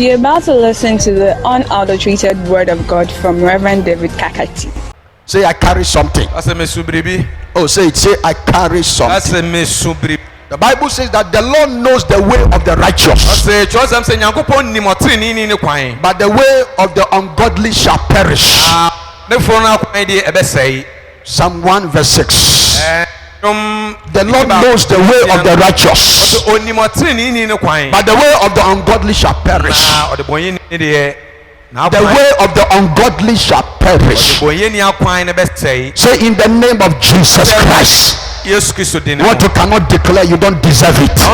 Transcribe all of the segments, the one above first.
You're about to listen to the unadulterated word of God from Reverend David Kakati. Say, I carry something. Oh, say it. Say, I carry something. The Bible says that the Lord knows the way of the righteous, but the way of the ungodly shall perish. Psalm 1 verse 6. The Lord knows the way of the righteous, but the way of the ungodly shall perish. The way of the ungodly shall perish. Say, in the name of Jesus Christ. What you cannot declare, you don't deserve it. Say,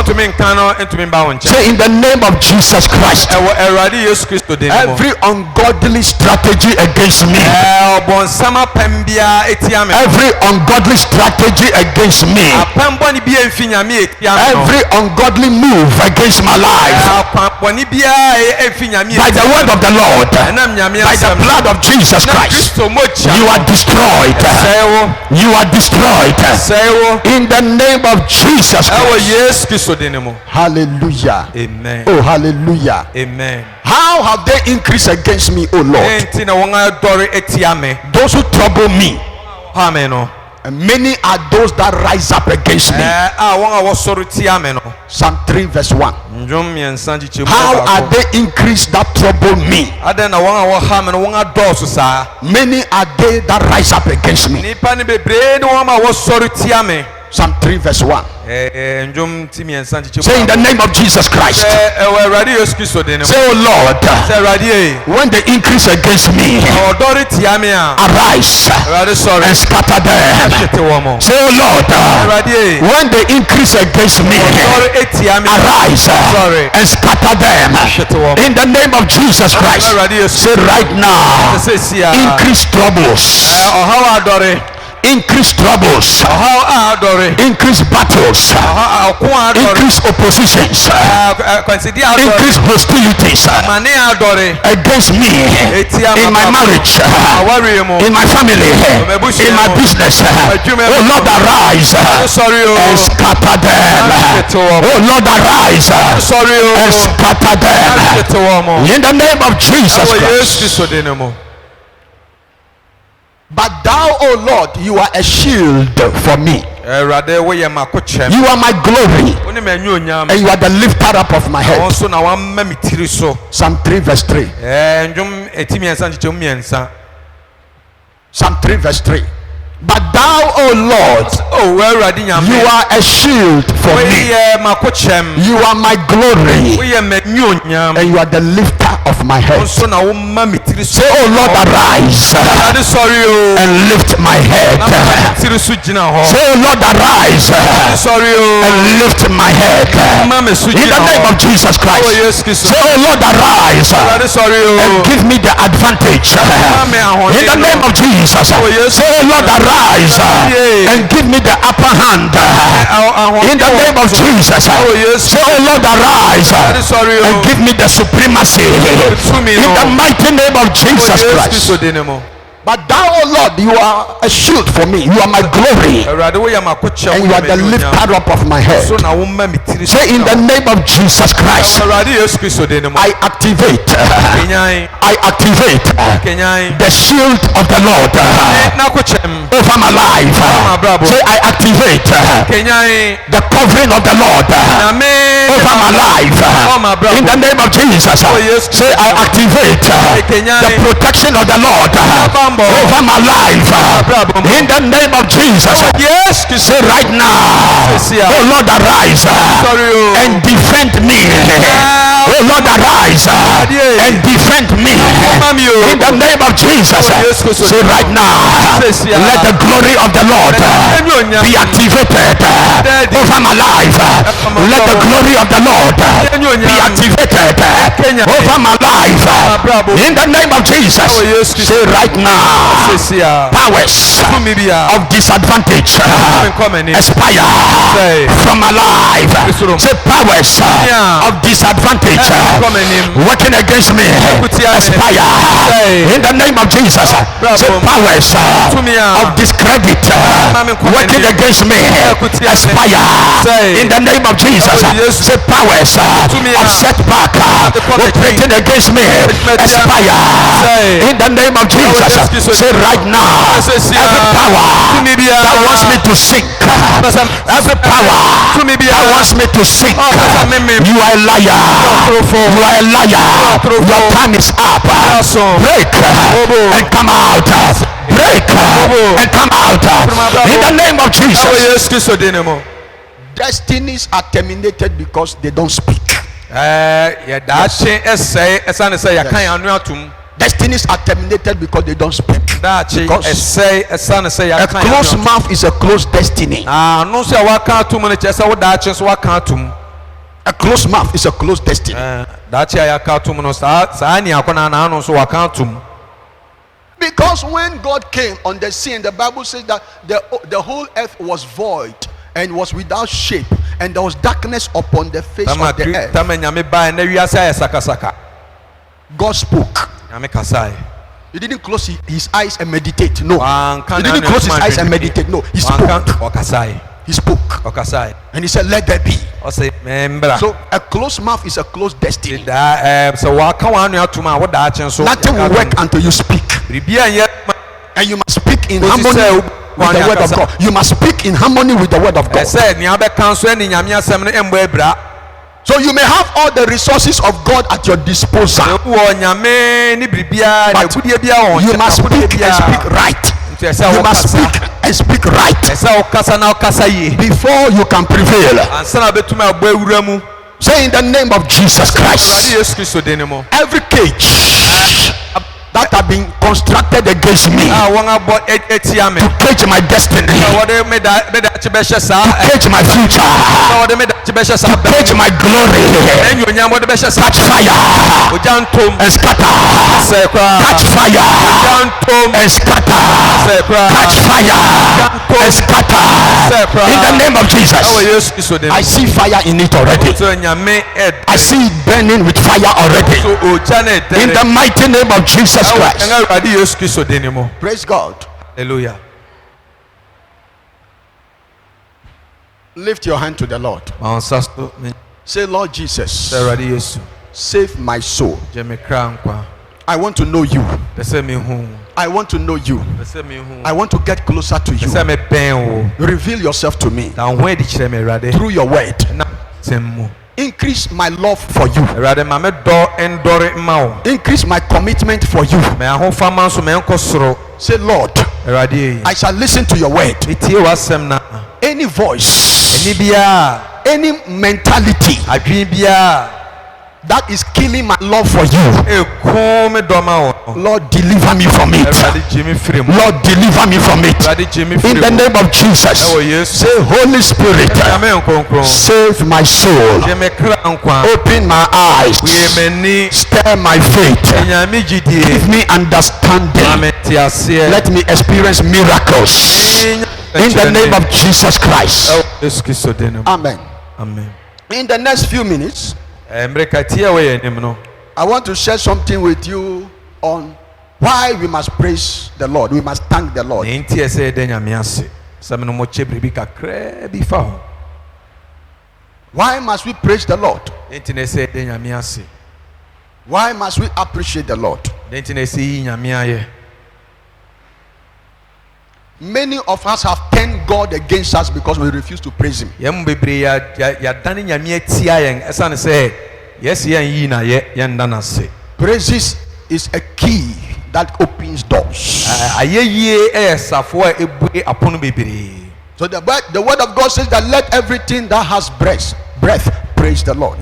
in the name of Jesus Christ. Every ungodly strategy against me, every ungodly strategy against me, every ungodly move against my life, by the word of the Lord, by the blood of Jesus Christ, you are destroyed. You are destroyed. In the name of Jesus Christ. Hallelujah. Amen. Oh, hallelujah. Amen. How have they increased against me, O Lord? Those who trouble me, and many are those that rise up against me. Psalm 3 verse 1. How are they increased that trouble me? Many are they that rise up against me. Psalm 3 verse 1. Say, in the name of Jesus Christ. Say, oh Lord, when they increase against me, arise and scatter them. Say, oh Lord, when they increase against me, arise and scatter them. In the name of Jesus Christ. Say, right now, increase troubles, increase troubles, increase battles, increase oppositions, increase hostilities against me in my marriage, in my family, in my business. Oh Lord, arise and scatter them. Oh Lord, arise and scatter them. In the name of Jesus Christ. But thou, O Lord, you are a shield for me. You are my glory, and you are the lifter up of my head. Psalm 3 verse 3. Psalm 3 verse 3. But thou, O Lord, you are a shield for me. You are my glory, and you are the lifter of my head. Say, oh Lord, arise and lift my head. Say, oh Lord, arise and lift my head. In the name of Jesus Christ. Say, oh Lord, arise and give me the advantage. In the name of Jesus. Say, oh Lord, arise and give me the upper hand. In the name of Jesus. Say, oh Lord, arise and give me the supremacy. In the mighty name of Jesus Christ. But thou, O Lord, you are a shield for me. You are my glory, and you are the lifter up of my head. Say, in the name of Jesus Christ, I activate the shield of the Lord over my life. Say, I activate the covering of the Lord over my life. In the name of Jesus. Say, I activate the protection of the Lord over my life. In the name of Jesus. Yes, say right now, oh Lord, arise and defend me. Oh Lord, arise and defend me. In the name of Jesus. Say right now, let the glory of the Lord be activated over my life. Let the glory of the Lord be activated over my life. In the name of Jesus. Say right now, powers of disadvantage expire from my life. Say, powers of disadvantage working against me expire in the name of Jesus. Say, powers of discredit working against me expire in the name of Jesus. Say, powers of setback operating against me, expire in the name of Jesus. Say right now, every power that wants me to sink, every power that wants me to sink, you are a liar. You are a liar. Your time is up. Break and come out. Break and come out in the name of Jesus. Destinies are terminated because they don't speak. Destinies are terminated because they don't speak. Because a closed mouth is a closed destiny. A closed mouth is a closed destiny. Because when God came on the scene, the Bible says that the whole earth was void and was without shape, and there was darkness upon the face of the earth. God spoke. He didn't close his eyes and meditate. No. He didn't close his eyes and meditate. No. He spoke. He spoke. And he said, let there be. So a closed mouth is a closed destiny. Nothing will work until you speak. And you must speak in harmony with the word of God. You must speak in harmony with the word of God. So you may have all the resources of God at your disposal, but you must speak and speak right. You must speak and speak right before you can prevail. Say in the name of Jesus Christ, every cage that have been constructed against me to cage my destiny, to cage my future, to cage my glory, catch fire and scatter. Catch fire and scatter. Catch fire and scatter in the name of Jesus. I see fire in it already. I see it burning with fire already in the mighty name of Jesus Christ. Praise God. Hallelujah. Lift your hand to the Lord. Say, Lord Jesus, save my soul. I want to know you. I want to know you. I want to get closer to you. Reveal yourself to me through your word. Increase my love for you. Increase my commitment for you. Say, Lord, I shall listen to your word. Any voice, any mentality that is killing my love for you, Lord, deliver me from it. Lord, deliver me from it in the name of Jesus. Say, Holy Spirit, save my soul, open my eyes, stir my faith, give me understanding, let me experience miracles in the name of Jesus Christ. Amen. In the next few minutes, I want to share something with you on why we must praise the Lord. We must thank the Lord. Why must we praise the Lord? Why must we appreciate the Lord? Many of us have turned God against us because we refuse to praise Him. Praises is a key that opens doors. So the word of God says that let everything that has breath praise the Lord.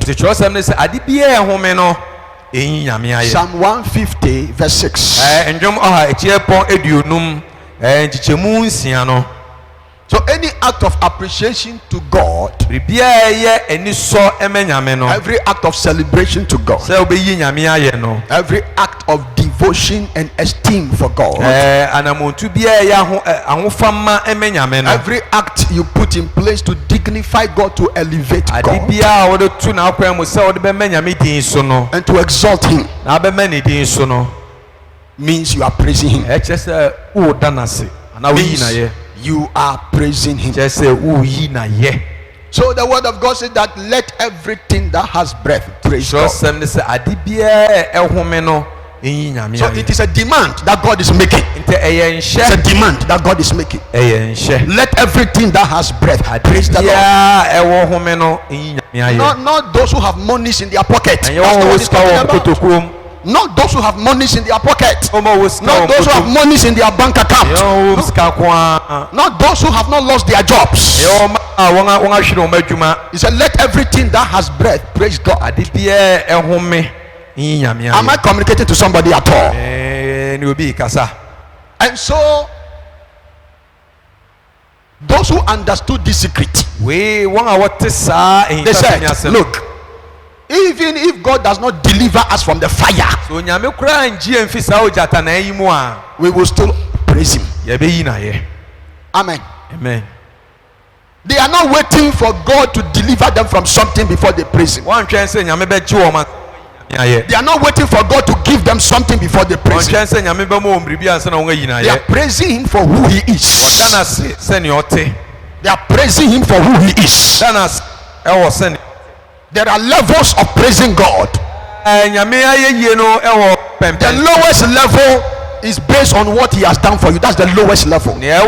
Psalm 150 verse 6. So any act of appreciation to God, every act of celebration to God, every act of devotion and esteem for God, every act you put in place to dignify God, to elevate God, and to exalt Him, means you are praising Him. Means you are praising Him. So the word of God says that let everything that has breath praise God. So it is a demand that God is making. It's a demand that God is making. Let everything that has breath praise the Lord. Not those who have monies in their pocket. That's not what he's talking about. Not those who have monies in their pocket. Not those who have monies in their bank account. Not those who have not lost their jobs. He said, let everything that has breath praise God. Am I communicating to somebody at all? And so those who understood this secret, they said, look, even if God does not deliver us from the fire, we will still praise him. Amen. Amen. They are not waiting for God to deliver them from something before they praise him. They are not waiting for God to give them something before they praise him. They are praising him for who he is. They are praising him for who he is. There are levels of praising God. The lowest level is based on what he has done for you. That's the lowest level. That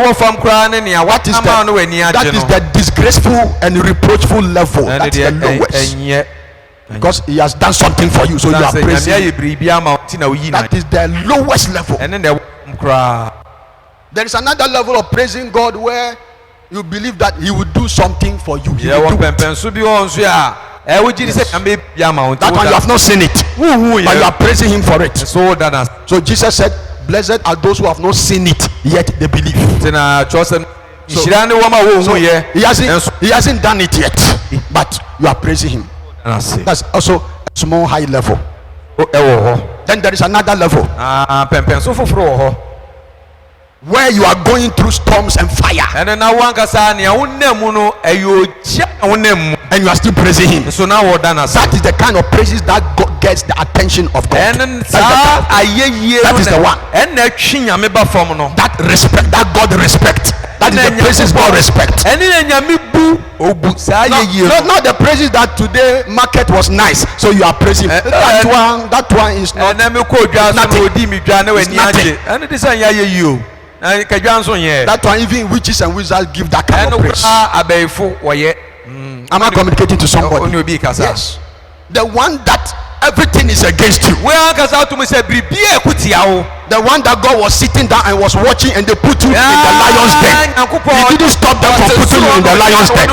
is the disgraceful and reproachful level. That's the lowest. Because he has done something for you, so you are praising him. That is the lowest level. There is another level of praising God where you believe that he will do something for you. That one you have not seen it, but you are praising him for it. So Jesus said, blessed are those who have not seen it yet they believe. So he hasn't done it yet, but you are praising him. That's also a small high level. Then there is another level where you are going through storms and fire, and you are still praising him. That is the kind of praises that God gets the attention of God. That is the one. That respect, that God respect. That is the praises God respect. Not the praises that today market was nice, so you are praising. That one is not nothing. That one, even witches and wizards give that kind of praise. Am I communicating to somebody? Yes. The one that everything is against you. The one that God was sitting down and was watching, and they put you in the lion's den. He didn't stop them from putting you in the lion's den.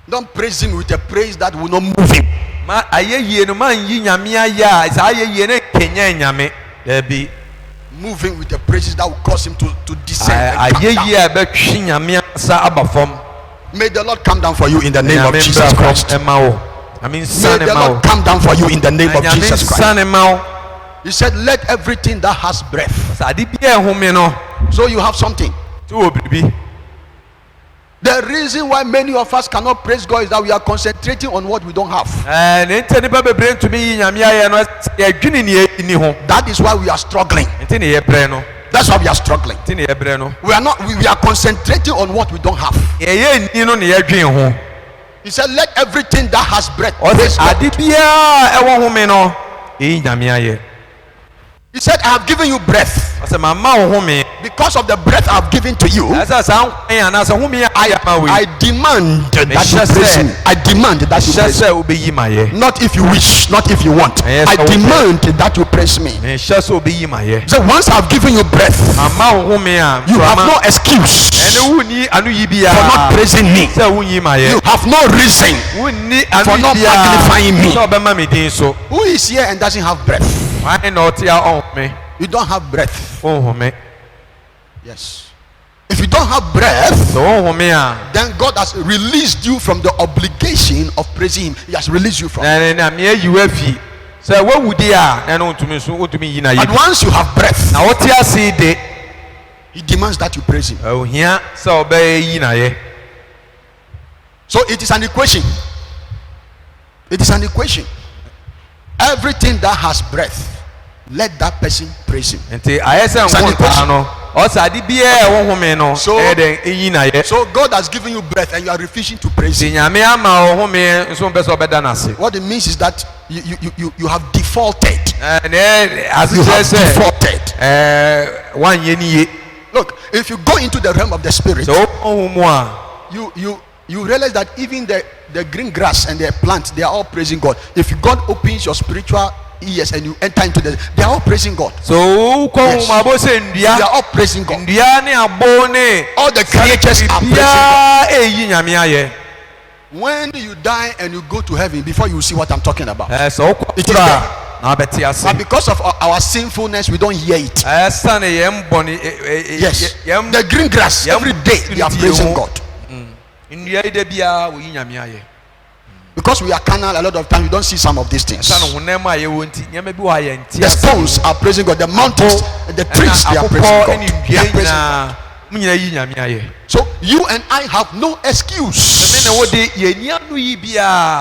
Don't praise him with a praise that will not move him. Move him with the praises that will cause him to descend. May the Lord come down for you in the name of Jesus Christ. May the Lord come down for you in the name of Jesus Christ. He said, let everything that has breath. So you have something. The reason why many of us cannot praise God is that we are concentrating on what we don't have. That is why we are struggling. That's why we are struggling. We are concentrating on what we don't have. He said, let everything that has breath praise God. He said, I have given you breath. Because of the breath I have given to you, I demand that you praise me. I demand that you praise me. Not if you wish, not if you want. I demand that you praise me. So once I have given you breath, you have no excuse for not praising me. You have no reason for not magnifying me. Who is here and doesn't have breath? You don't have breath. Yes. If you don't have breath, then God has released you from the obligation of praising him. He has released you from it. But once you have breath, he demands that you praise him. So it is an equation. It is an equation. Everything that has breath, let that person praise him. It's an equation. So God has given you breath and you are refusing to praise Him. What it means is that you have defaulted. You have defaulted. Look, if you go into the realm of the spirit, you realize that even the green grass and the plants, they are all praising God. If God opens your spiritual ears and you enter into the, they are all praising God. So yes. They are all praising God. All the creatures are praising God. When you die and you go to heaven, before you see what I'm talking about, it is there. But because of our sinfulness, we don't hear it. Yes, the green grass, every day they are praising God. Because we are carnal, a lot of times we don't see some of these things. The stones are praising God. The mountains, the trees, they are praising God. They are praising God. So you and I have no excuse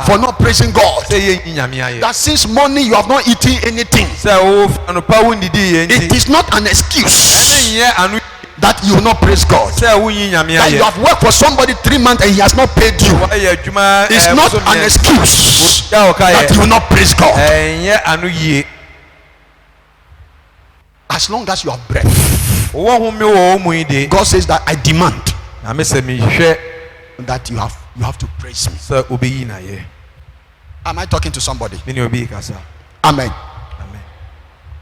for not praising God. That since morning you have not eaten anything, it is not an excuse that you will not praise God. That you have worked for somebody 3 months and he has not paid you. It's not an excuse that you will not praise God. As long as you have breath, God says that I demand that you have to praise me. Am I talking to somebody? Amen.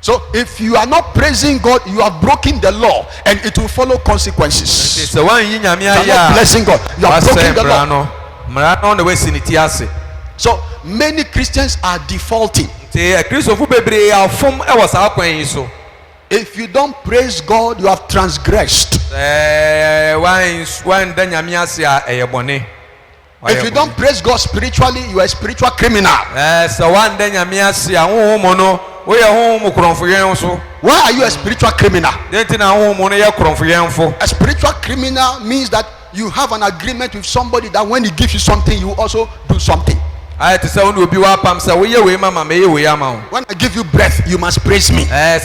So if you are not praising God, you have broken the law and it will follow consequences. You are not blessing God, you have broken the law. So many Christians are defaulting. If you don't praise God, you have transgressed. If you don't praise God spiritually, you are a spiritual criminal. Why are you a spiritual criminal? A spiritual criminal means that you have an agreement with somebody that when he gives you something, you also do something. When I give you breath, you must praise me. Now I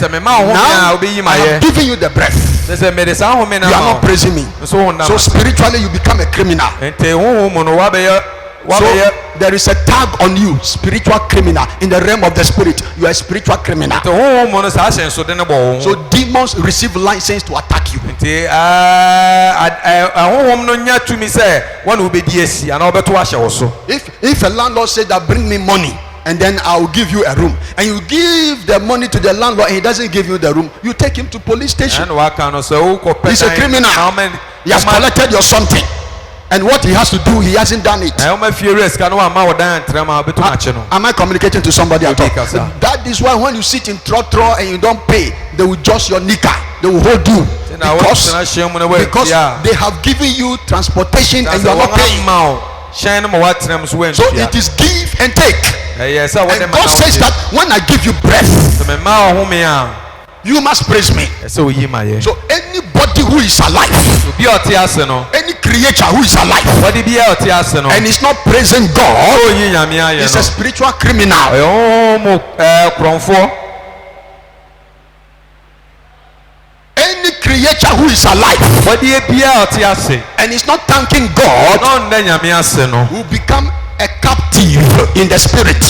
am giving you the breath. You are not praising me. So spiritually you become a criminal. So there is a tag on you, spiritual criminal. In the realm of the spirit, you are a spiritual criminal. So demons receive license to attack you. If a landlord said that bring me money and then I will give you a room, and you give the money to the landlord and he doesn't give you the room, you take him to police station. He's a criminal. He has collected your something. And what he has to do, he hasn't done it. Am I communicating to somebody at all? That is why when you sit in trotro and you don't pay, they will just your nika. They will hold you because they have given you transportation and you are not paying. So it is give and take. And God says that when I give you breath, you must praise me. So anybody who is alive, any creature who is alive and is not praising God is a spiritual criminal. Any creature who is alive and is not thanking God will become a captive in the spirit.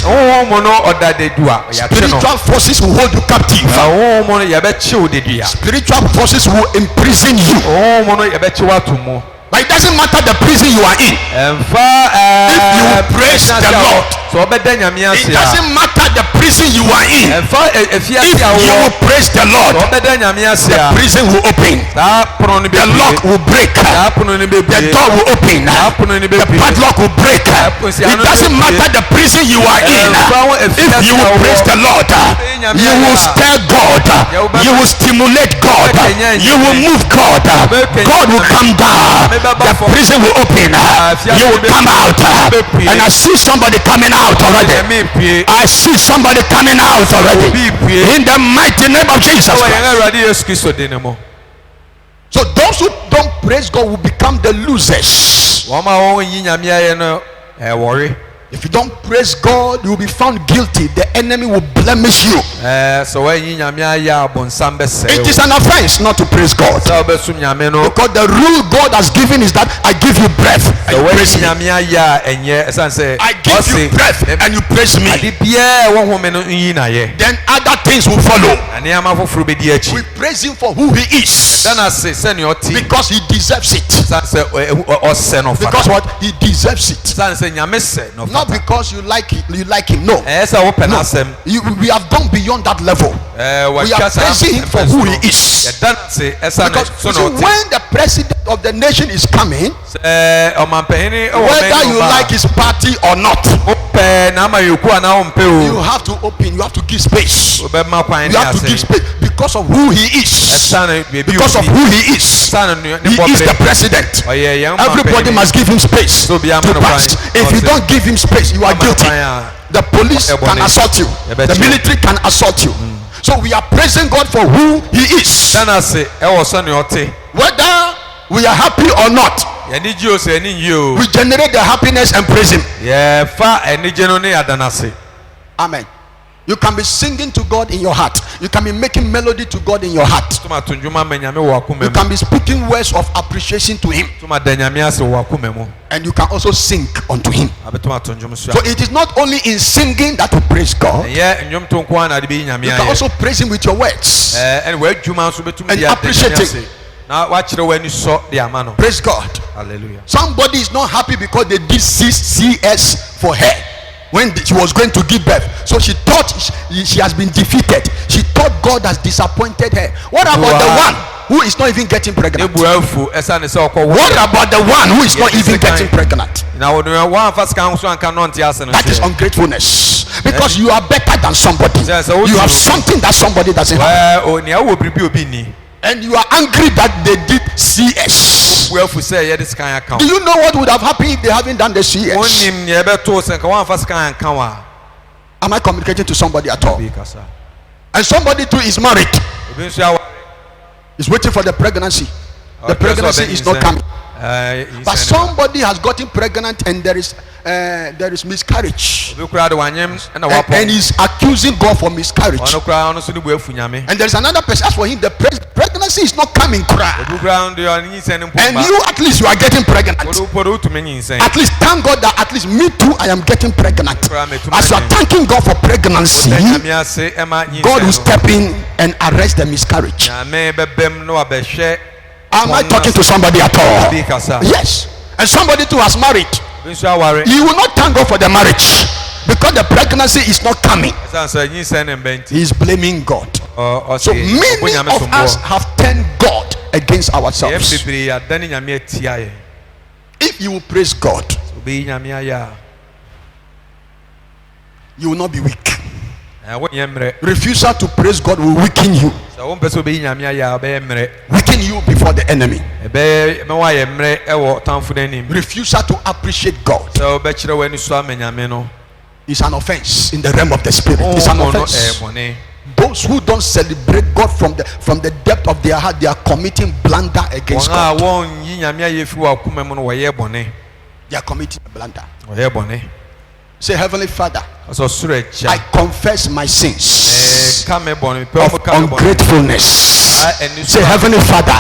Spiritual forces will hold you captive. Spiritual forces will imprison you. But it doesn't matter the prison you are in. If you praise the Lord, it doesn't matter the prison you are in. If you praise the Lord, the prison will open, the lock will break, the door will open, the padlock will break. It doesn't matter the prison you are in. If you praise the Lord, you will stir God, you will stimulate God, you will move God. God will come down, the prison will open, you will come out. And I see somebody coming out already. I see somebody coming out already in the mighty name of Jesus Christ. So those who don't praise God will become the losers. If you don't praise God, you will be found guilty. The enemy will blemish you. It is an offense not to praise God. Because the rule God has given is that I give you breath and you praise me. I give you breath and you praise me. Then other things will follow. We praise him for who he is. Because he deserves it. Because what? He deserves it. Not because you like him. No. We have gone beyond that level. We are praising him for who he is. Because when the president of the nation is coming, whether you like his party or not, you have to open, you have to give space. You have to give space because of who he is. Because of who he is. He is the president. Everybody must give him space to pass. If you don't give him space, you are guilty. The police can assault you. The military can assault you. So we are praising God for who he is. Whether we are happy or not, we generate the happiness and praise him. Amen. You can be singing to God in your heart. You can be making melody to God in your heart. You can be speaking words of appreciation to him. And you can also sing unto him. So it is not only in singing that we praise God. You can also praise him with your words. And appreciate him. Praise God. Hallelujah. Somebody is not happy because they did CS for her when she was going to give birth. So she thought she has been defeated. She thought God has disappointed her. What about the one who is not even getting pregnant? What about the one who is not even getting pregnant? That is ungratefulness. Because you are better than somebody. You have something that somebody doesn't have. And you are angry that they did CS. Do you know what would have happened if they haven't done the CS? Am I communicating to somebody at all? And somebody too is married. He's waiting for the pregnancy. The pregnancy is not coming. But somebody has gotten pregnant and there is miscarriage. And he's accusing God for miscarriage. And there's another person. As for him, the pregnancy is not coming. And you, at least you are getting pregnant. At least thank God that at least me too, I am getting pregnant. As you are thanking God for pregnancy, God will step in and arrest the miscarriage. Am I talking to somebody at all? Yes. And somebody too has married. He will not thank God for the marriage because the pregnancy is not coming. He is blaming God. So many of us have turned God against ourselves. If you will praise God, you will not be weak. Refusal to praise God will weaken you. Weaken you before the enemy. Refusal to appreciate God is an offense in the realm of the spirit. It's an offense. Those who don't celebrate God from the depth of their heart, they are committing blunder against God. They are committing a blunder. Say, Heavenly Father, I confess my sins of ungratefulness. Say, Heavenly Father,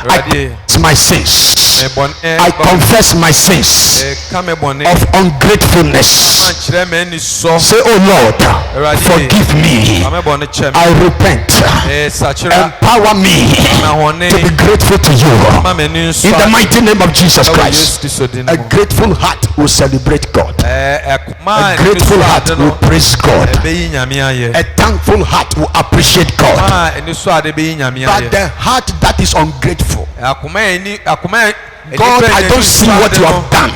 I confess my sins. I confess my sins of ungratefulness. Say, oh Lord, forgive me. I repent. Empower me to be grateful to you. In the mighty name of Jesus Christ. A grateful heart will celebrate God. A grateful heart will praise God. A thankful heart will appreciate God. But the heart that is ungrateful, God, I don't see what you have done.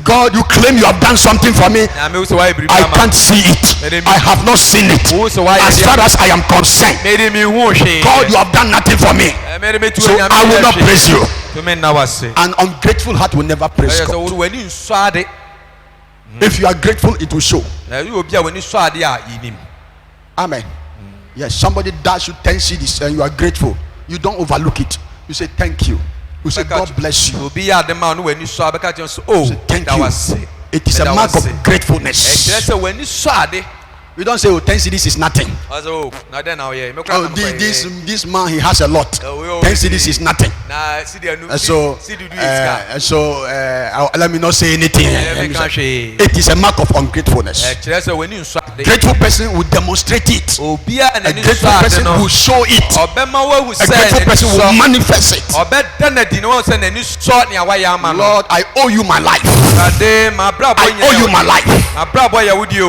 God, you claim you have done something for me. I can't see it. I have not seen it. As far as I am concerned, God, you have done nothing for me. So I will not praise you. An ungrateful heart will never praise God. If you are grateful, it will show. Amen. Yes, somebody does you 10 CDs and you are grateful. You don't overlook it. You say thank you. You say God bless you. You say thank you. It is a mark of gratefulness. We don't say, oh, 10 CDs is nothing. Oh, this man, he has a lot. 10 CDs is nothing. Let me not say anything. It is a mark of ungratefulness. Grateful person will demonstrate it. A grateful person will show it. A grateful person will manifest it. Lord, I owe you my life. I owe you my life.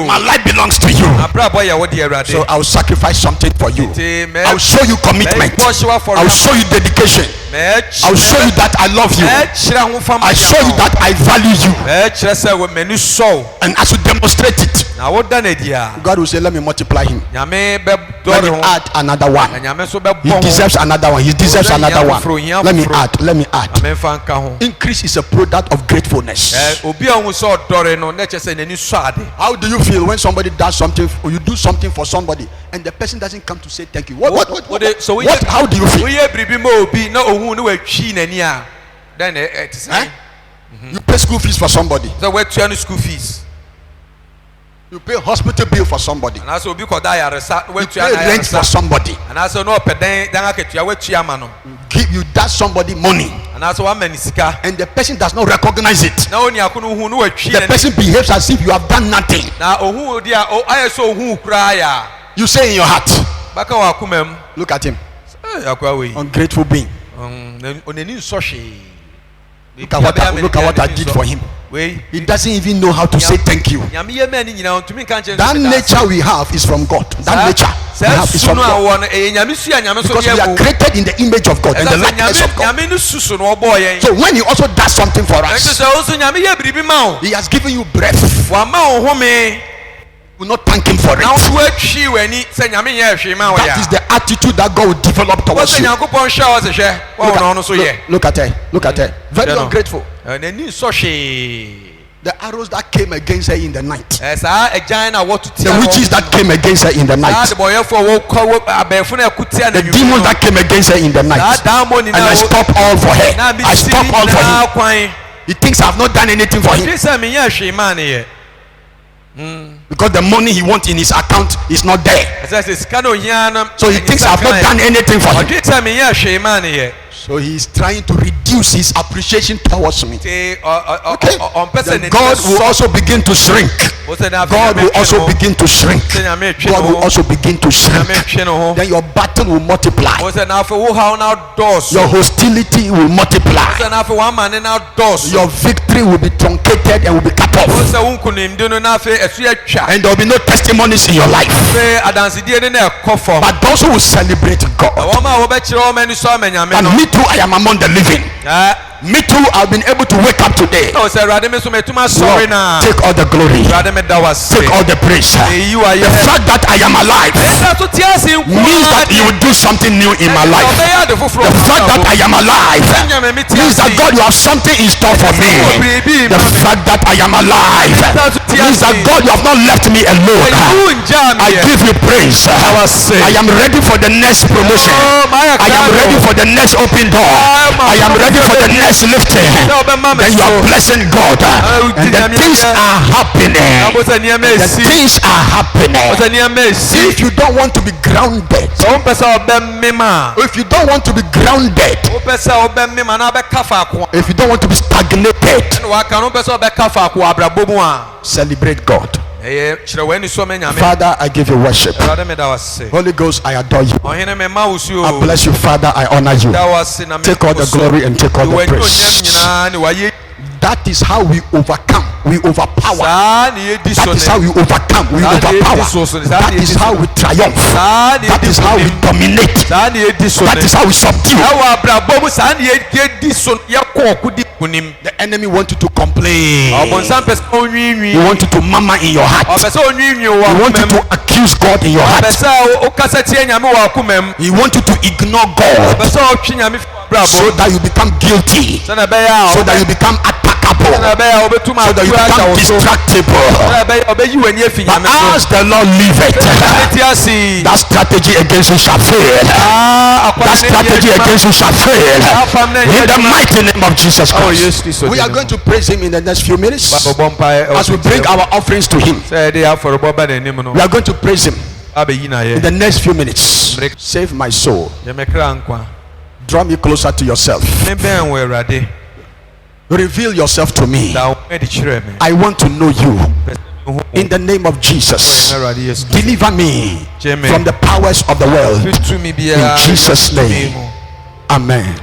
My life belongs to you. So I'll sacrifice something for you. I'll show you commitment. I'll show you dedication. I'll show you that I love you. I'll show you that I value you. And as you demonstrate it, God will say, let me multiply him. Let me add another one. He deserves another one. He deserves another one. Let me add. Let me add. Increase is a product of gratefulness. How do you feel when somebody does something, or you do something for somebody, and the person doesn't come to say thank you? What how do you feel? You pay school fees for somebody. You pay hospital bill for somebody. You pay rent for somebody. You dash somebody money, and the person does not recognize it. The person behaves as if you have done nothing. You say in your heart, look at him, ungrateful being. Look at what I did for him. He doesn't even know how to say thank you. That nature we have is from God. That nature we have is from God. Because we are created in the image of God and the likeness of God. So when he also does something for us, he has given you breath. Will not thank him for it. That is the attitude that God will develop towards you. Look at her. Look at her. Very ungrateful. The arrows that came against her in the night. The witches that came against her in the night. The demons that came against her in the night. And I stop all for her. I stop all for him. He thinks I have not done anything for him. Because the money he wants in his account is not there. So he thinks I have not done anything for him. So he is trying to reduce his appreciation towards me. Okay. Then God will also begin to shrink. God will also begin to shrink. God will also begin to shrink. Then your battle will multiply. Your hostility will multiply. Your victory will be truncated and will be cut off. And there will be no testimonies in your life. But those who will celebrate God. And me too, I am among the living. Me too, I've been able to wake up today. Lord, take all the glory. Take all the praise. The fact that I am alive means that you will do something new in my life. The fact that I am alive means that God, you have something in store for me. The fact that I am alive means that God, you have not left me alone. I give you praise. I am ready for the next promotion. I am ready for the next open door. I am ready for the next lifting. Then you are blessing God, and the things are happening. The things are happening. If you don't want to be grounded, if you don't want to be grounded, if you don't want to be stagnated, celebrate God. Father, I give you worship. Holy Ghost, I adore you. I bless you, Father. I honor you. Take all the glory and take all the praise. That is how we overcome. We overpower. That is how we overcome. We overpower. That is how we triumph. That is how we dominate. That is how we subdue. The enemy wants you to complain. He wants you to murmur in your heart. He wants you to accuse God in your heart. He wants you to ignore God, so that you become guilty, so that you become attacked. catapult, so that you become distractible. But as the Lord liveth, that strategy against you shall fail. That strategy against you shall fail. In the mighty name of Jesus Christ. We are going to praise him in the next few minutes as we bring our offerings to him. We are going to praise him in the next few minutes. Save my soul. Draw me closer to yourself. Reveal yourself to me. I want to know you. In the name of Jesus, deliver me from the powers of the world. In Jesus' name, amen.